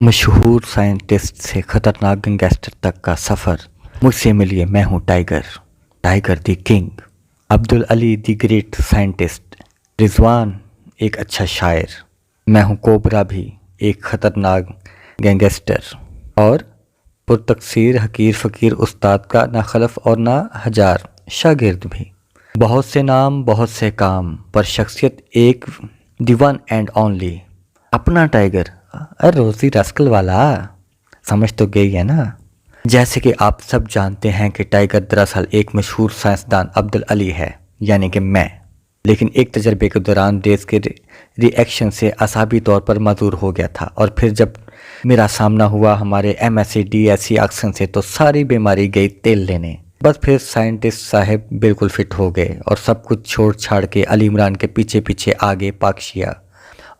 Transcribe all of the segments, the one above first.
मशहूर साइंटिस्ट से खतरनाक गैंगस्टर तक का सफ़र। मुझसे मिलिए, मैं हूँ tiger, tiger the king. Abdul Ali the great scientist, Rizwan एक अच्छा शायर, मैं हूँ कोबरा भी एक ख़तरनाक गैंगस्टर, और पुरतकसीर हकीर फ़कीर उस्ताद का ना खलफ और ना हजार शागिर्द भी। बहुत से नाम बहुत से काम, पर शख्सियत एक, दी वन एंड ओनली, अपना टाइगर। अरे रोज़ी रस्कल वाला, समझ तो गई है ना। जैसे कि आप सब जानते हैं कि टाइगर दरअसल एक मशहूर साइंसदान अब्दुल अली है, यानी कि मैं। लेकिन एक तजर्बे के दौरान रेस के रिएक्शन से असाबी तौर पर मजबूर हो गया था, और फिर जब मेरा सामना हुआ हमारे MSc DSc ऑक्सीजन से, तो सारी बीमारी गई तेल लेने। बस फिर साइंटिस्ट साहब बिल्कुल फिट हो गए और सब कुछ छोड़ छाड़ के अली इमरान के पीछे पीछे आगे पाकशिया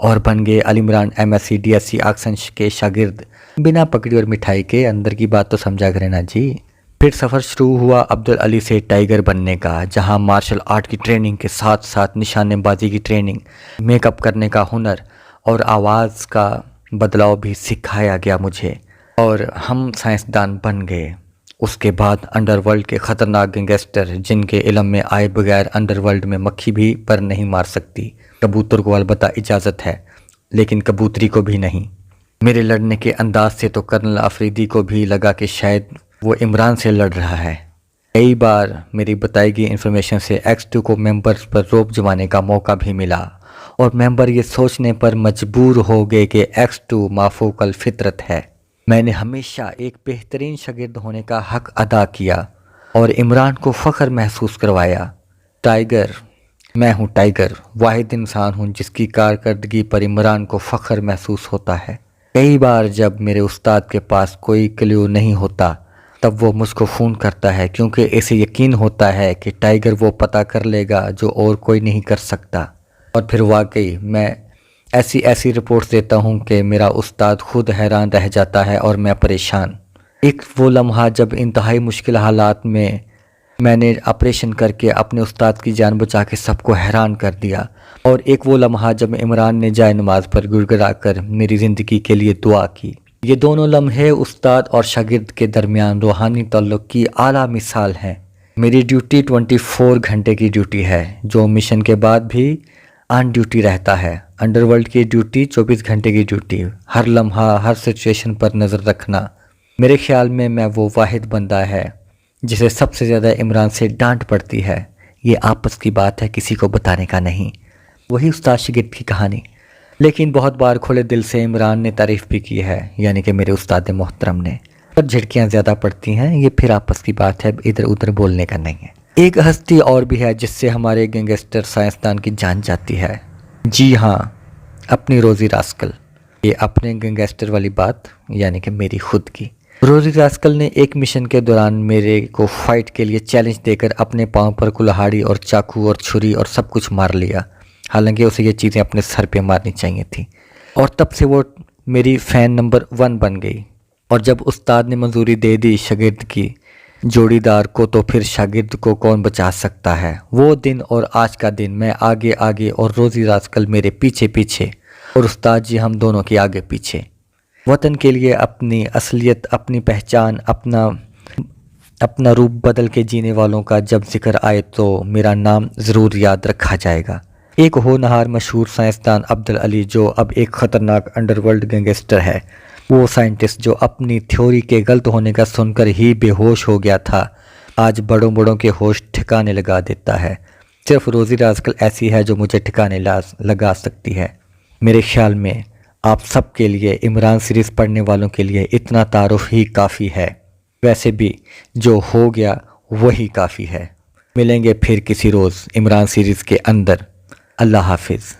और बन गए Ali Imran MSc DSc oxygen के शागिर्द। बिना पकड़ी और मिठाई के, अंदर की बात तो समझा करें ना जी। फिर सफ़र शुरू हुआ अब्दुल अली से टाइगर बनने का, जहां मार्शल आर्ट की ट्रेनिंग के साथ साथ निशानेबाजी की ट्रेनिंग, मेकअप करने का हुनर और आवाज़ का बदलाव भी सिखाया गया मुझे, और हम साइंसदान बन गए। उसके बाद अंडरवर्ल्ड के ख़तरनाक गैंगस्टर, जिनके इल्म में आए बगैर अंडरवर्ल्ड में मक्खी भी पर नहीं मार सकती। कबूतर को अलबत्ता इजाज़त है, लेकिन कबूतरी को भी नहीं। मेरे लड़ने के अंदाज से तो कर्नल अफरीदी को भी लगा कि शायद वो इमरान से लड़ रहा है। कई बार मेरी बताई गई इन्फॉर्मेशन से X2 को मेंबर्स पर रोब जमाने का मौका भी मिला, और मेंबर ये सोचने पर मजबूर हो गए कि X2 माफूकल फितरत है। मैंने हमेशा एक बेहतरीन शागिर्द होने का हक अदा किया और इमरान को फ़ख्र महसूस करवाया। टाइगर, मैं हूँ टाइगर, वाहिद इंसान हूँ जिसकी कारकर्दगी पर इमरान को फ़ख्र महसूस होता है। कई बार जब मेरे उस्ताद के पास कोई क्ल्यू नहीं होता, तब वो मुझको फ़ोन करता है, क्योंकि इसे यकीन होता है कि टाइगर वो पता कर लेगा जो और कोई नहीं कर सकता। और फिर वाकई मैं ऐसी रिपोर्ट्स देता हूँ कि मेरा उस्ताद खुद हैरान रह जाता है और मैं परेशान। एक वो लम्हा जब इंतहाई मुश्किल हालात में मैंने ऑपरेशन करके अपने उस्ताद की जान बचा के सबको हैरान कर दिया, और एक वो लम्हा जब इमरान ने जाए नमाज पर गिड़गिड़ा कर मेरी ज़िंदगी के लिए दुआ की। ये दोनों लम्हे उस्ताद और शागिर्द के दरमियान रूहानी ताल्लुक़ की आला मिसाल हैं। मेरी ड्यूटी 24 घंटे की ड्यूटी है, जो मिशन के बाद भी ऑन ड्यूटी रहता है। अंडरवर्ल्ड की ड्यूटी 24 घंटे की ड्यूटी, हर लम्हा हर सिचुएशन पर नज़र रखना। मेरे ख्याल में मैं वो वाहिद बंदा है जिसे सबसे ज़्यादा इमरान से डांट पड़ती है। ये आपस की बात है, किसी को बताने का नहीं। वही उस्ताद शागिर्द की कहानी। लेकिन बहुत बार खुले दिल से इमरान ने तारीफ़ भी की है, यानी कि मेरे उस्ताद मोहतरम ने। पर झिड़कियाँ ज़्यादा पड़ती हैं, ये फिर आपस की बात है, इधर उधर बोलने का नहीं है। एक हस्ती और भी है जिससे हमारे गैंगस्टर साइंसदान की जान जाती है। जी हाँ, अपनी रोज़ी रास्कल। ये अपने गैंगस्टर वाली बात, यानी कि मेरी खुद की। रोज़ी रास्कल ने एक मिशन के दौरान मेरे को फाइट के लिए चैलेंज देकर अपने पाँव पर कुल्हाड़ी और चाकू और छुरी और सब कुछ मार लिया। हालांकि उसे ये चीज़ें अपने सर पे मारनी चाहिए थी, और तब से वो मेरी फ़ैन नंबर 1 बन गई। और जब उस्ताद ने मंजूरी दे दी शागिर्द की जोड़ीदार को, तो फिर शागिर्द को कौन बचा सकता है। वो दिन और आज का दिन, मैं आगे आगे और रोज़ी रास्कल मेरे पीछे पीछे, और उस्ताद जी हम दोनों के आगे पीछे। वतन के लिए अपनी असलियत, अपनी पहचान, अपना रूप बदल के जीने वालों का जब जिक्र आए तो मेरा नाम ज़रूर याद रखा जाएगा। एक होनहार मशहूर साइंसदान अब्दुल अली, जो अब एक ख़तरनाक अंडरवर्ल्ड गैंगस्टर है। वो साइंटिस्ट जो अपनी थ्योरी के गलत होने का सुनकर ही बेहोश हो गया था, आज बड़ों बड़ों के होश ठिकाने लगा देता है। सिर्फ रोज़ी रास्कल ऐसी है जो मुझे ठिकाने लगा सकती है। मेरे ख्याल में आप सब के लिए, इमरान सीरीज़ पढ़ने वालों के लिए इतना तारुफ ही काफ़ी है। वैसे भी जो हो गया वही काफ़ी है। मिलेंगे फिर किसी रोज़ इमरान सीरीज़ के अंदर। अल्लाह हाफिज़।